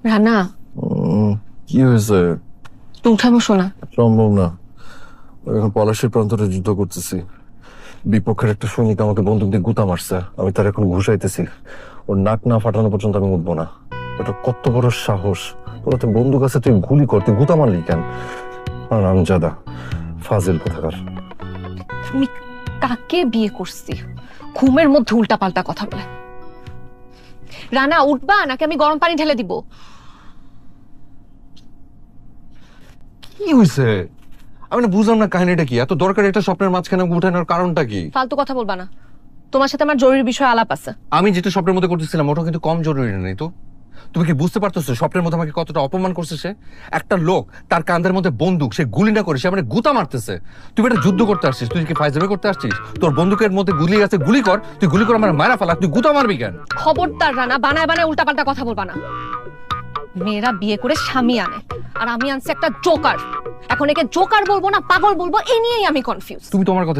রানা, কি হয়েছে? উঠা বসো না। সম্ভব না। এখন পলাশির প্রান্তরে যুদ্ধ করতেছি। বিপক্ষের একটা সৈনিক আমাকে বন্দুক দিয়ে গুতা মারছে, আমি তার এখন ঘুষাইতেছি। ওর নাক না ফাটানো পর্যন্ত আমি উঠবো না। এটা কত বড় সাহস! তোর হাতে বন্দুক আছে, তুই গুলি কর, তুই গুতা মারলি কেন? রামজাদা, ফাজিল কোথাকার। আমি কাকে বিয়ে করছি? ঘুমের মধ্যে উল্টাপাল্টা কথা বলে। রানা, উঠবা নাকি আমি গরম পানি ঢেলে দিব? কি হয়েছে? আমি না বুঝলাম না কাহিনীটা কি। এত দরকারি একটা স্বপ্নের মাঝখানে উঠানোর কারণটা কি? ফালতু কথা বলবা না। তোমার সাথে আমার জরুরি বিষয় আলাপ আছে। আমি যেটা স্বপ্নের মধ্যে করতেছিলাম ওটা কিন্তু কম জরুরি নেই তো। তুমি কি বুঝতে পারতেছো স্বপ্নের মধ্যে আমাকে কতটা অপমান করছে সে? একটা লোক, তার কাঁধের মধ্যে বন্দুক, সে গুলি না করে সে মানে গুতা মারতেছে। তুই একটা যুদ্ধ করতে আসছিস, তুই কি ফাইজলামি করতে আসছিস? তোর বন্দুকের মধ্যে গুলি আছে, গুলি কর, তুই গুলি করে আমার মারা ফেলা, তুই গুতা মারবি কেন? খবরদার রানা, বানায় বানায় উল্টাপাল্টা কথা বলবা না। মেয়েরা বিয়ে করে স্বামী আনে, আর আমি আনছি একটা জোকার। এখন একে জোকার বলবো না পাগল বলবো, এই নিয়েই আমি কনফিউজ। তুমি তোমার কথা